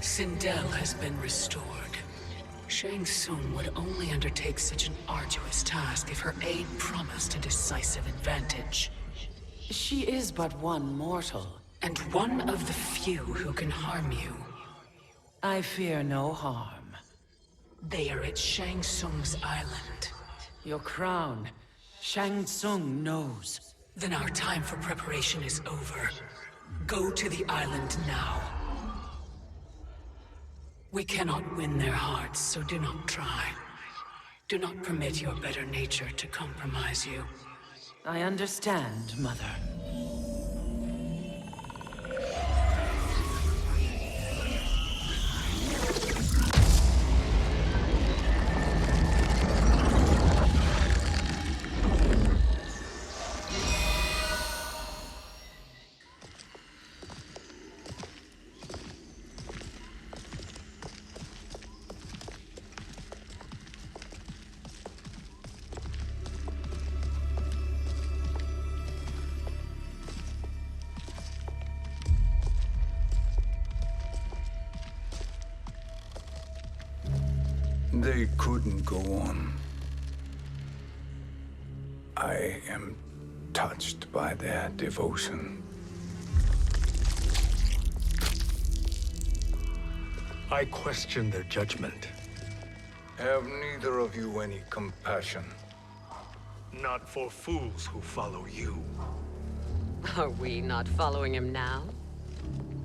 Sindel has been restored. Shang Tsung would only undertake such an arduous task if her aid promised a decisive advantage. She is but one mortal, and one of the few who can harm you. I fear no harm. They are at Shang Tsung's island. Your crown. Shang Tsung knows. Then our time for preparation is over. Go to the island now. We cannot win their hearts, so do not try. Do not permit your better nature to compromise you. I understand, Mother. They couldn't go on. I am touched by their devotion. I question their judgment. Have neither of you any compassion? Not for fools who follow you. Are we not following him now?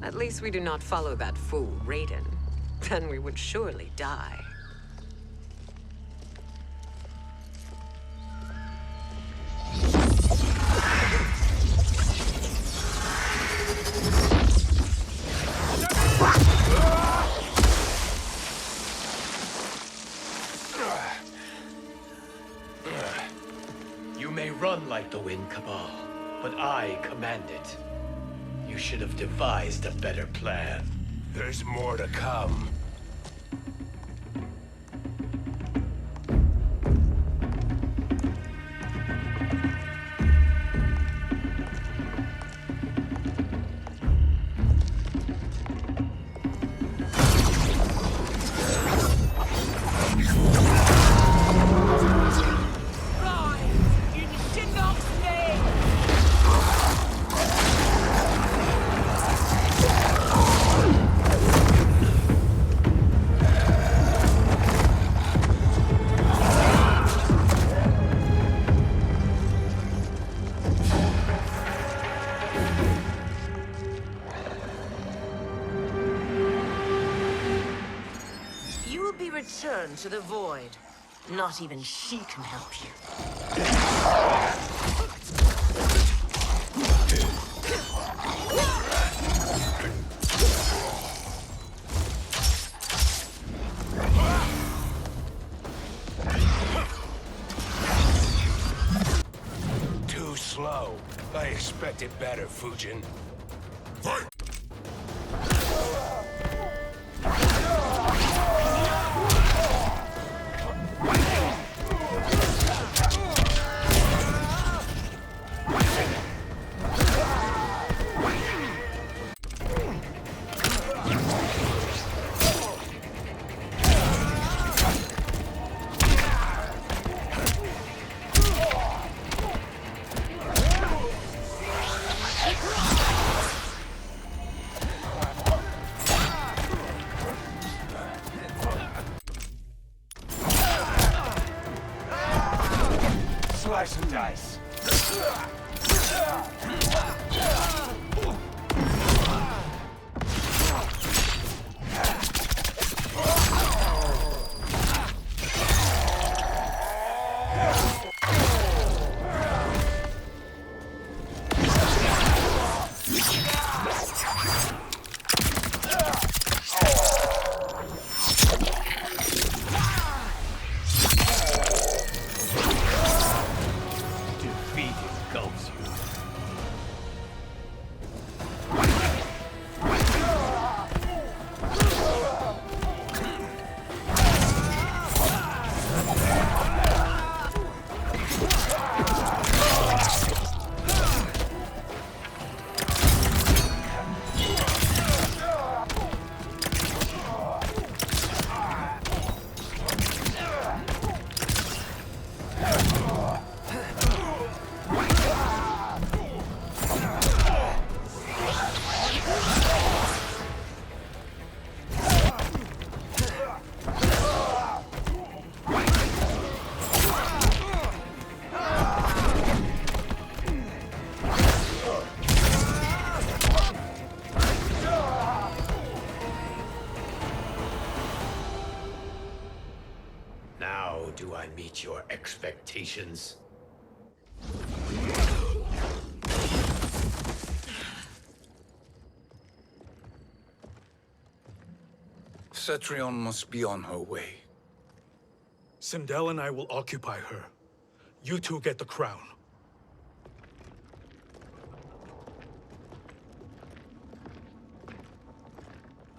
At least we do not follow that fool, Raiden. Then we would surely die. You may run like the wind, Cabal, but I command it. You should have devised a better plan. There's more to come. Return to the void. Not even she can help you. Too slow. I expected better, Fujin. Fight! Slice and dice. I meet your expectations? Cetrion must be on her way. Sindel and I will occupy her. You two get the crown.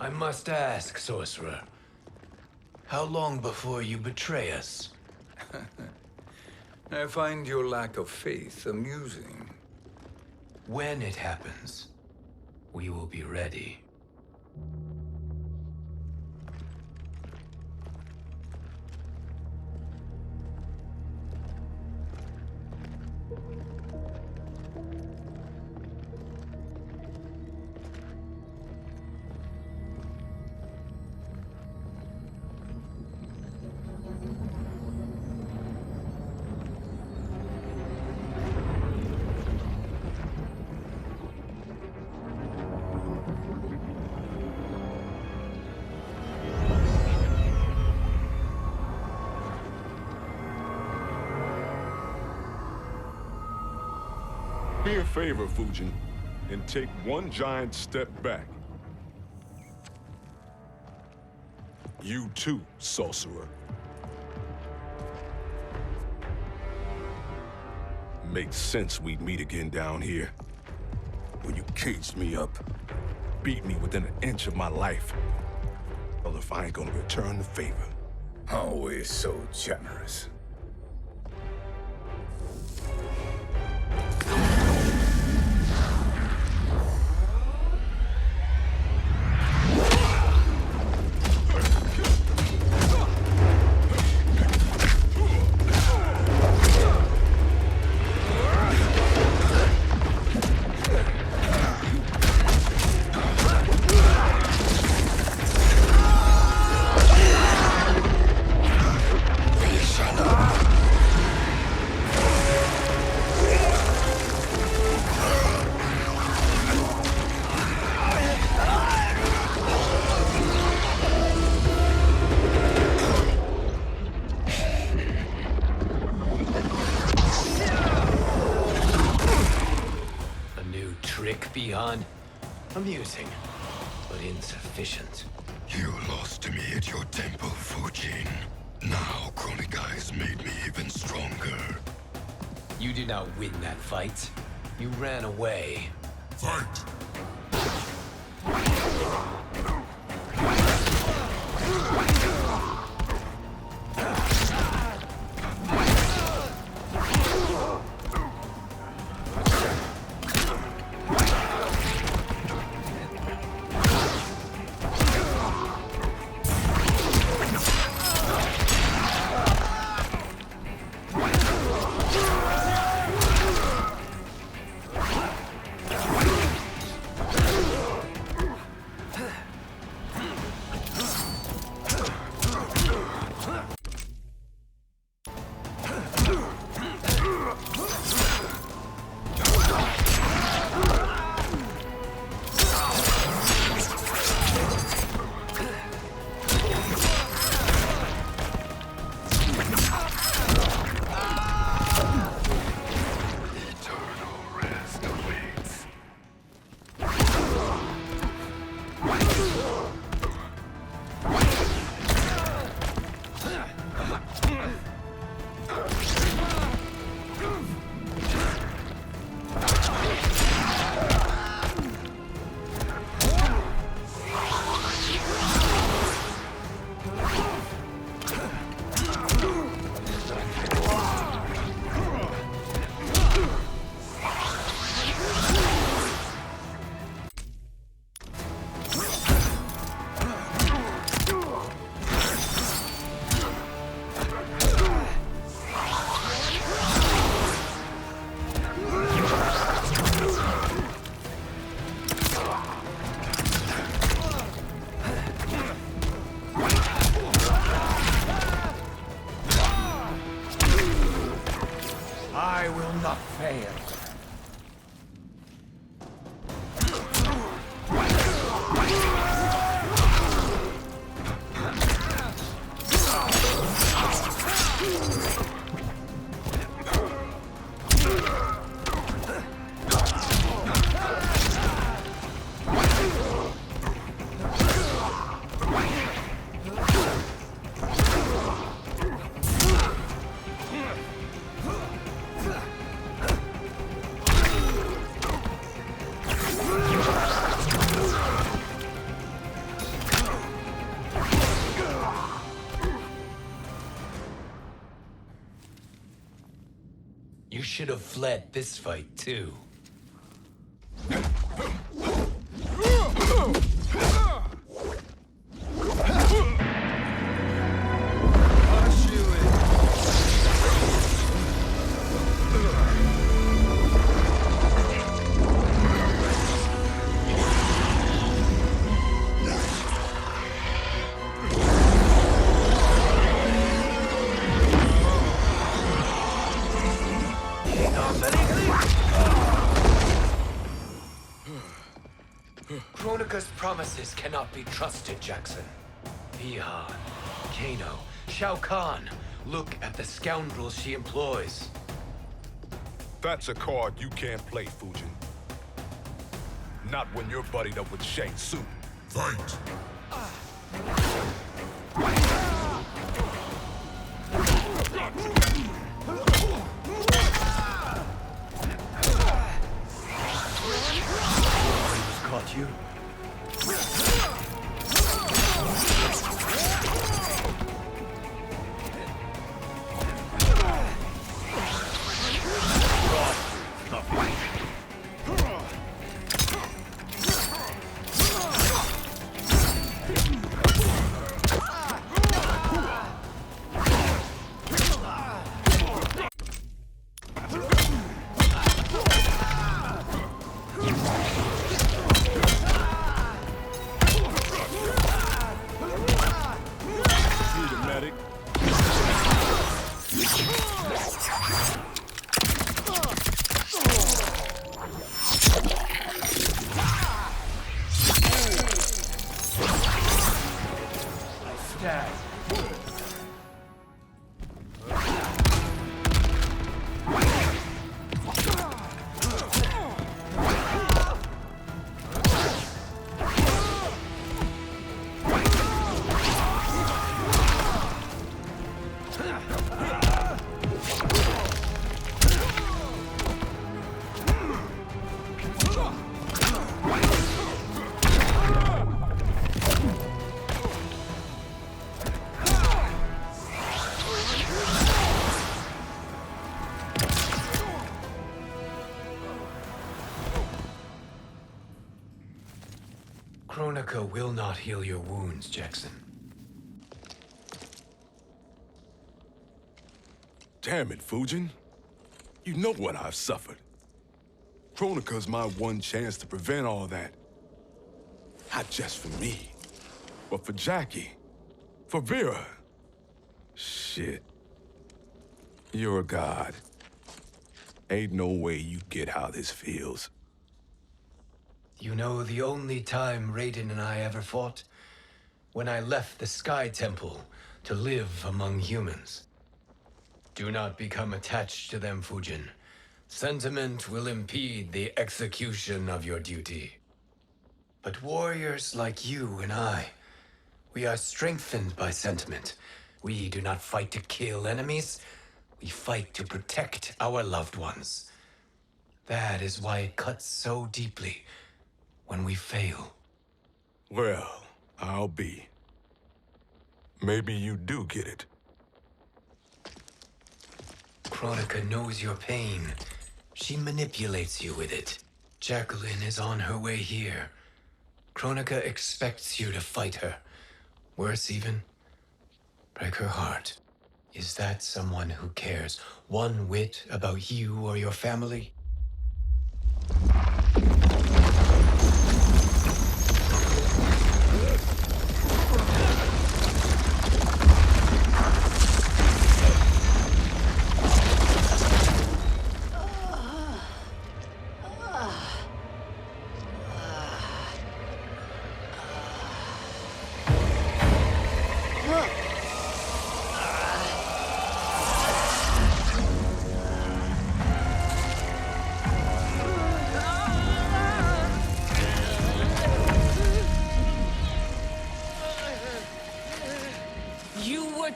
I must ask, sorcerer. How long before you betray us? I find your lack of faith amusing. When it happens, we will be ready. Me a favor, Fujin, and take one giant step back. You too, sorcerer. Makes sense we'd meet again down here. When you caged me up, beat me within an inch of my life. Well, if I ain't gonna return the favor. Always so generous. Beyond amusing, but insufficient. You lost to me at your temple, Fujin. Now Kronikai made me even stronger. You did not win that fight. You ran away. Fight! should have fled this fight, too. Kronika's promises cannot be trusted, Jackson. Bihan, Kano, Shao Kahn. Look at the scoundrels she employs. That's a card you can't play, Fujin. Not when you're buddied up with Shang Tsung. Fight! Caught you? Kronika will not heal your wounds, Jackson. Damn it, Fujin. You know what I've suffered. Kronika's my one chance to prevent all that. Not just for me, but for Jackie, for Vera. Shit. You're a god. Ain't no way you get how this feels. You know the only time Raiden and I ever fought? When I left the Sky Temple to live among humans. Do not become attached to them, Fujin. Sentiment will impede the execution of your duty. But warriors like you and I, we are strengthened by sentiment. We do not fight to kill enemies. We fight to protect our loved ones. That is why it cuts so deeply when we fail. Well, I'll be. Maybe you do get it. Kronika knows your pain. She manipulates you with it. Jacqueline is on her way here. Kronika expects you to fight her. Worse even, break her heart. Is that someone who cares one whit about you or your family?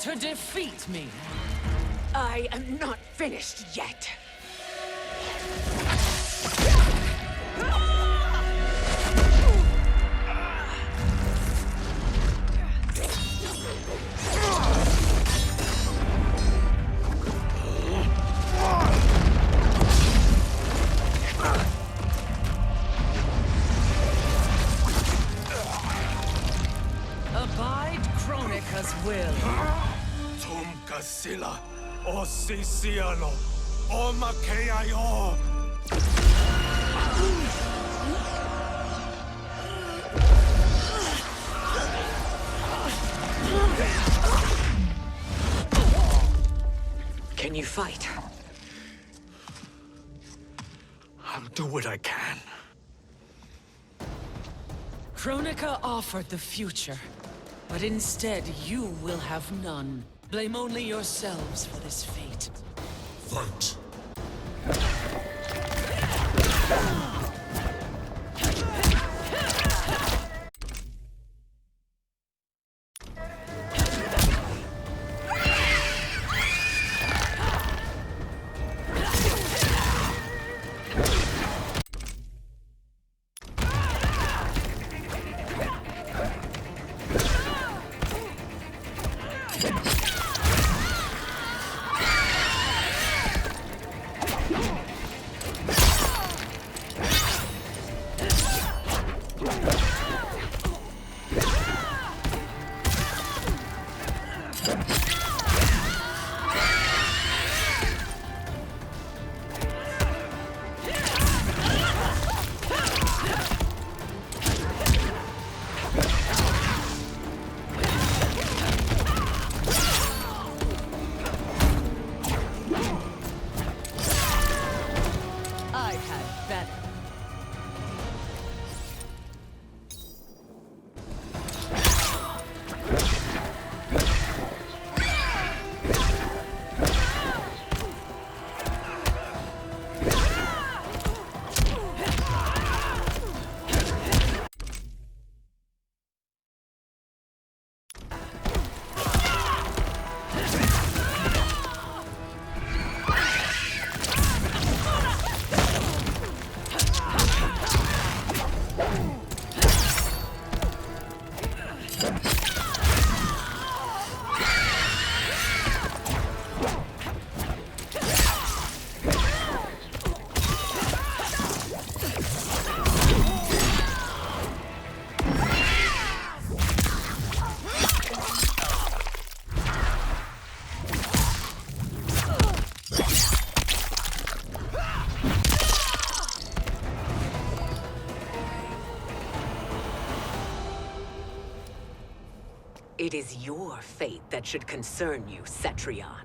To defeat me. I am not finished yet. will. Tum kasila, o sisiano, o makeayo. Can you fight? I'll do what I can. Kronika offered the future, but instead you will have none. Blame only yourselves for this fate. Fight. It is your fate that should concern you, Cetrion.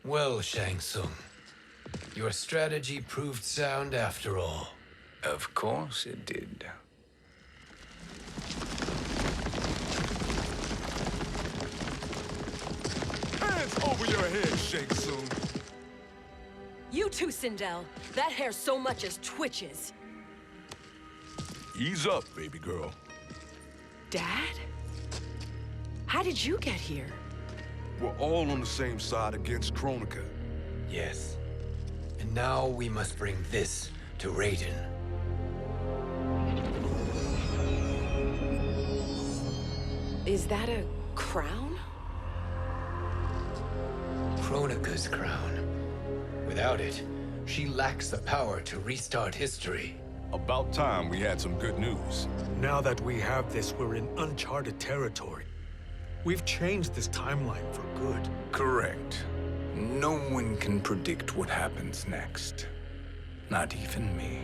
Well, Shang Tsung, your strategy proved sound after all. Of course it did. Hands over your head, Shang Tsung. You too, Sindel. That hair so much as twitches. Ease up, baby girl. Dad? How did you get here? We're all on the same side against Kronika. Yes. And now we must bring this to Raiden. Is that a crown? Kronika's crown. Without it, she lacks the power to restart history. About time we had some good news. Now that we have this, we're in uncharted territory. We've changed this timeline for good. Correct. No one can predict what happens next. Not even me.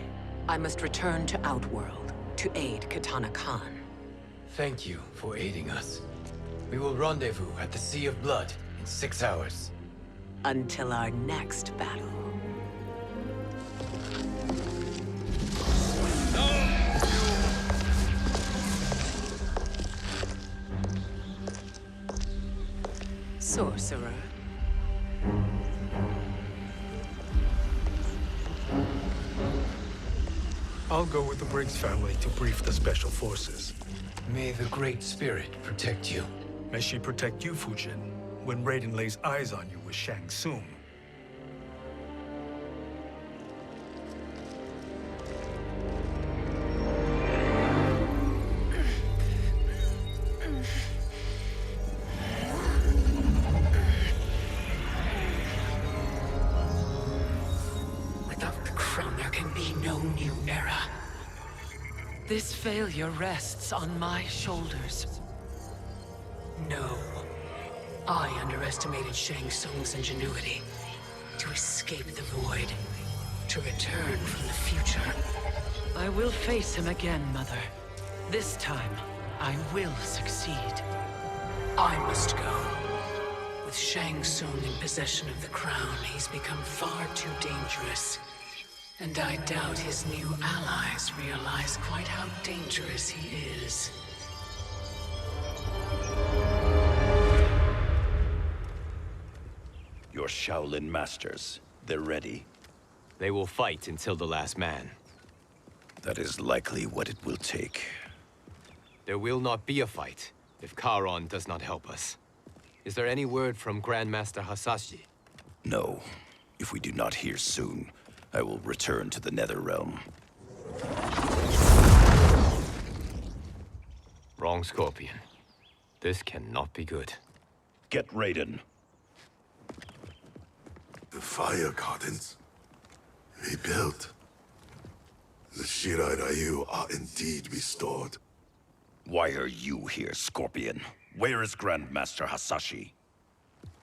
I must return to Outworld to aid Katana Khan. Thank you for aiding us. We will rendezvous at the Sea of Blood in 6 hours. Until our next battle. Sorcerer. I'll go with the Briggs family to brief the Special Forces. May the Great Spirit protect you. May she protect you, Fujin, when Raiden lays eyes on you with Shang Tsung. Without the crown, there can be no new era. This failure rests on my shoulders. No. I underestimated Shang Tsung's ingenuity. To escape the void. To return from the future. I will face him again, Mother. This time, I will succeed. I must go. With Shang Tsung in possession of the crown, he's become far too dangerous. And I doubt his new allies realize quite how dangerous he is. Your Shaolin masters, they're ready. They will fight until the last man. That is likely what it will take. There will not be a fight if Charon does not help us. Is there any word from Grandmaster Hasashi? No. If we do not hear soon, I will return to the Netherrealm. Wrong, Scorpion. This cannot be good. Get Raiden. The fire gardens rebuilt. The Shirai Ryu are indeed restored. Why are you here, Scorpion? Where is Grandmaster Hasashi?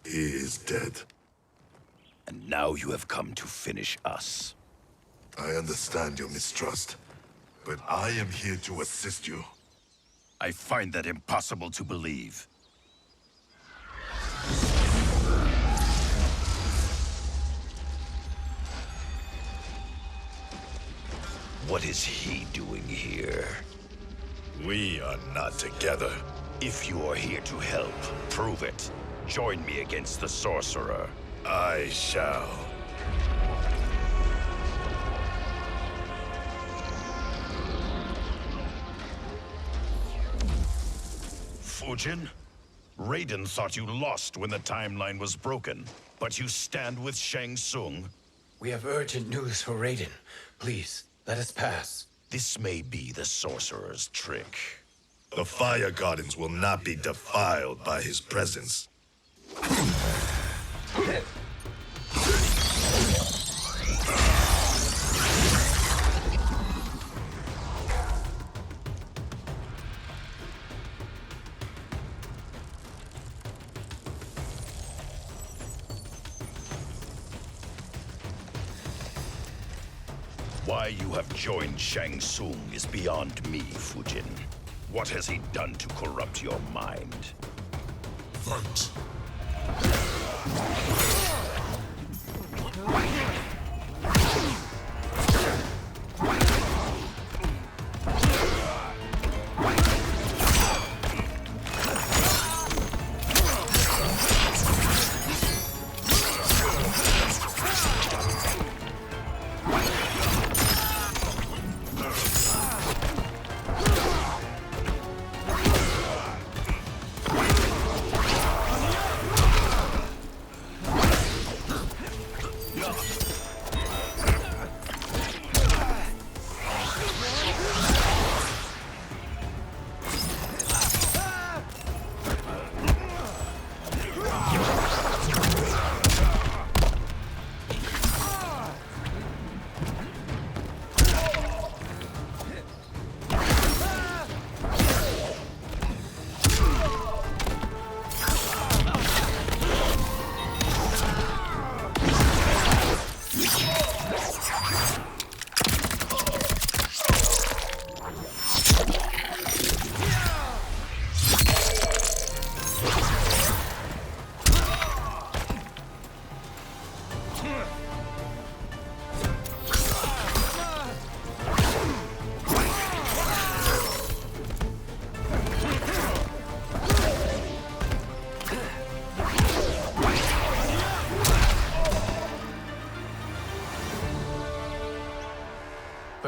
He is dead. And now you have come to finish us. I understand your mistrust, but I am here to assist you. I find that impossible to believe. What is he doing here? We are not together. If you are here to help, prove it. Join me against the Sorcerer. I shall. Fujin? Raiden thought you lost when the timeline was broken, but you stand with Shang Tsung. We have urgent news for Raiden. Please, let us pass. This may be the Sorcerer's trick. The fire gardens will not be defiled by his presence. Why you have joined Shang Tsung is beyond me, Fujin. What has he done to corrupt your mind? Fight.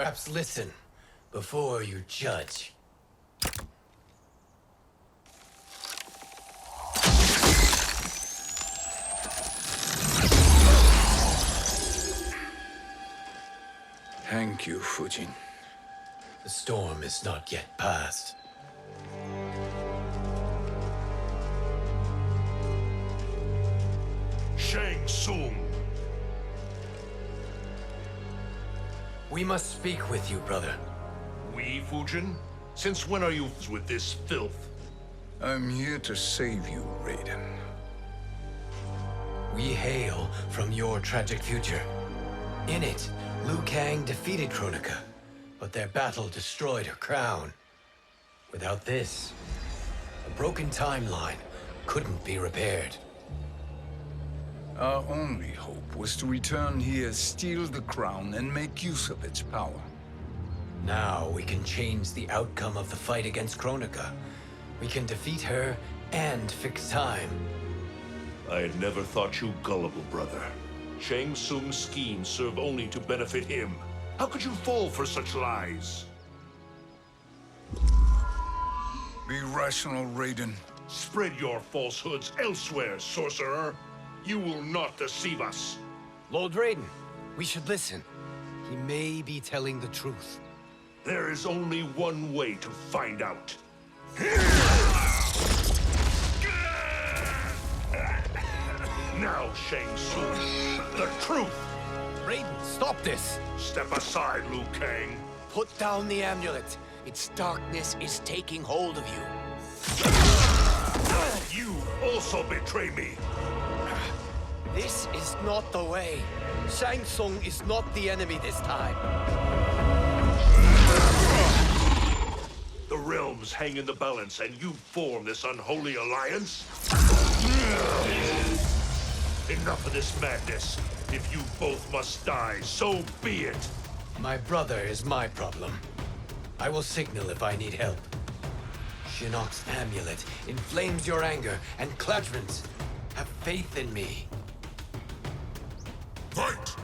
Perhaps listen before you judge. Thank you, Fujin. The storm is not yet past. Shang Tsung! We must speak with you, brother. We, Fujin? Since when are you with this filth? I'm here to save you, Raiden. We hail from your tragic future. In it, Liu Kang defeated Kronika, but their battle destroyed her crown. Without this, a broken timeline couldn't be repaired. Our only hope was to return here, steal the crown, and make use of its power. Now we can change the outcome of the fight against Kronika. We can defeat her and fix time. I had never thought you gullible, brother. Shang Tsung's schemes serve only to benefit him. How could you fall for such lies? Be rational, Raiden. Spread your falsehoods elsewhere, sorcerer. You will not deceive us. Lord Raiden, we should listen. He may be telling the truth. There is only one way to find out. Now, Shang Tsung, the truth! Raiden, stop this! Step aside, Liu Kang. Put down the amulet. Its darkness is taking hold of you. You also betray me. This is not the way. Shang Tsung is not the enemy this time. The realms hang in the balance, and you form this unholy alliance? Enough of this madness. If you both must die, so be it. My brother is my problem. I will signal if I need help. Shinnok's amulet inflames your anger and judgment. Have faith in me. Fight!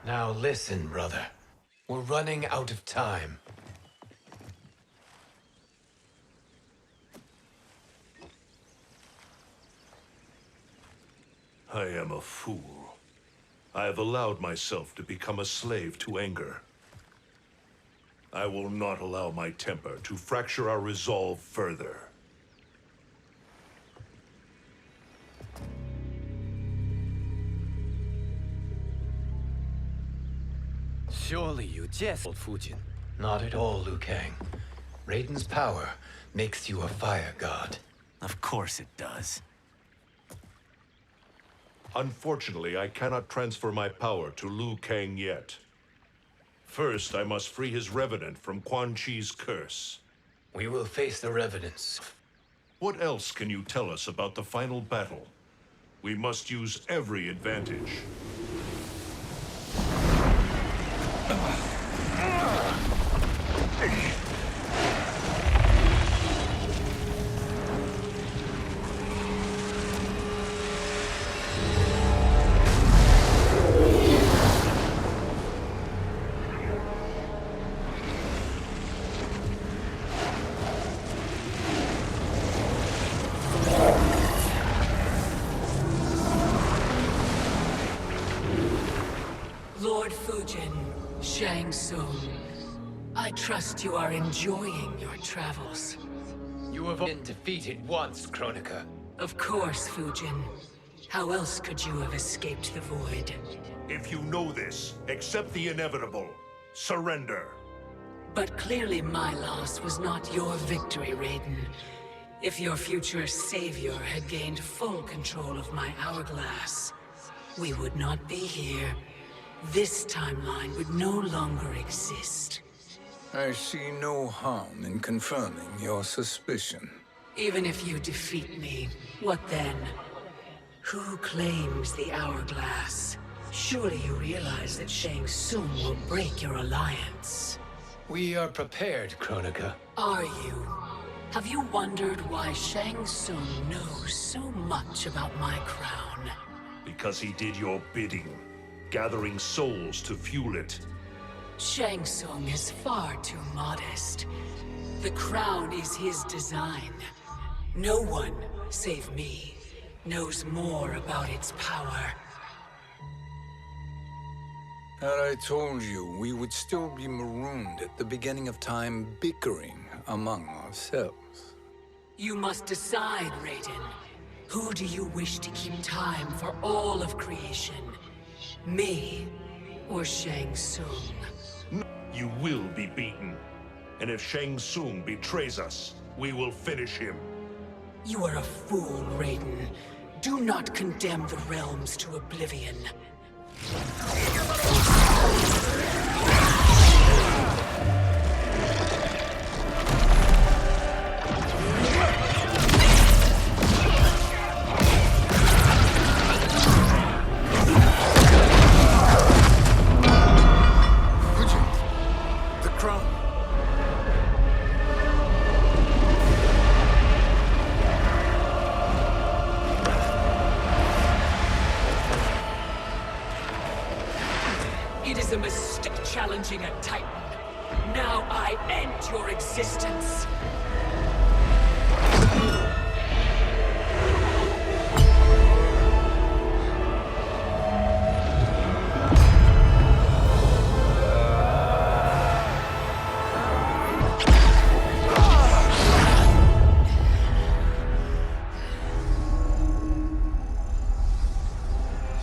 Now listen, brother. We're running out of time. I am a fool. I have allowed myself to become a slave to anger. I will not allow my temper to fracture our resolve further. Surely you jest, Fujin. Not at all, Liu Kang. Raiden's power makes you a fire god. Of course it does. Unfortunately, I cannot transfer my power to Liu Kang yet. First, I must free his Revenant from Quan Chi's curse. We will face the Revenants. What else can you tell us about the final battle? We must use every advantage. Lord Fujin, Shang Tsung, I trust you are enjoying your travels. You have been defeated once, Kronika. Of course, Fujin. How else could you have escaped the void? If you know this, accept the inevitable. Surrender. But clearly my loss was not your victory, Raiden. If your future savior had gained full control of my hourglass, we would not be here. This timeline would no longer exist. I see no harm in confirming your suspicion. Even if you defeat me, what then? Who claims the hourglass? Surely you realize that Shang Tsung will break your alliance. We are prepared, Kronika. Are you? Have you wondered why Shang Tsung knows so much about my crown? Because he did your bidding, gathering souls to fuel it. Shang Tsung is far too modest. The crown is his design. No one, save me, knows more about its power. Had I told you, we would still be marooned at the beginning of time, bickering among ourselves. You must decide, Raiden. Who do you wish to keep time for all of creation? Me or Shang Tsung? You will be beaten. And if Shang Tsung betrays us, we will finish him. You are a fool, Raiden. Do not condemn the realms to oblivion. The crown. It is a mistake challenging a Titan. Now I end your existence.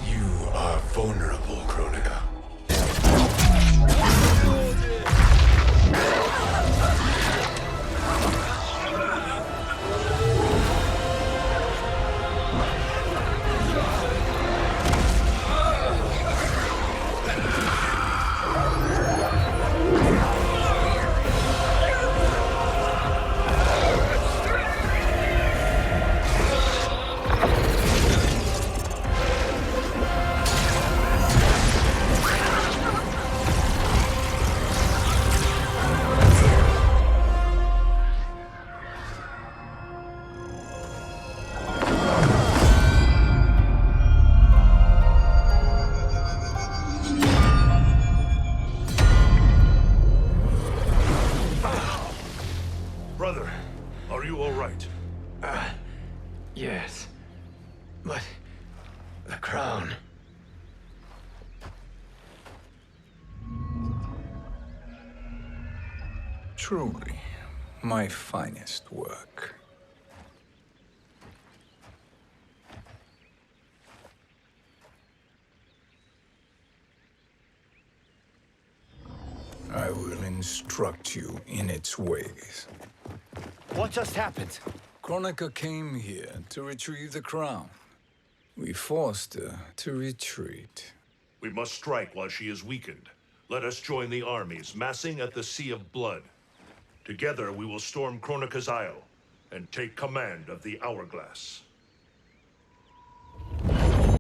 You are vulnerable, Kronika. Brother, are you all right? Yes. But the crown. Truly, my finest work. I will instruct you in its ways. What just happened? Kronika came here to retrieve the crown. We forced her to retreat. We must strike while she is weakened. Let us join the armies, massing at the Sea of Blood. Together we will storm Kronika's Isle and take command of the Hourglass.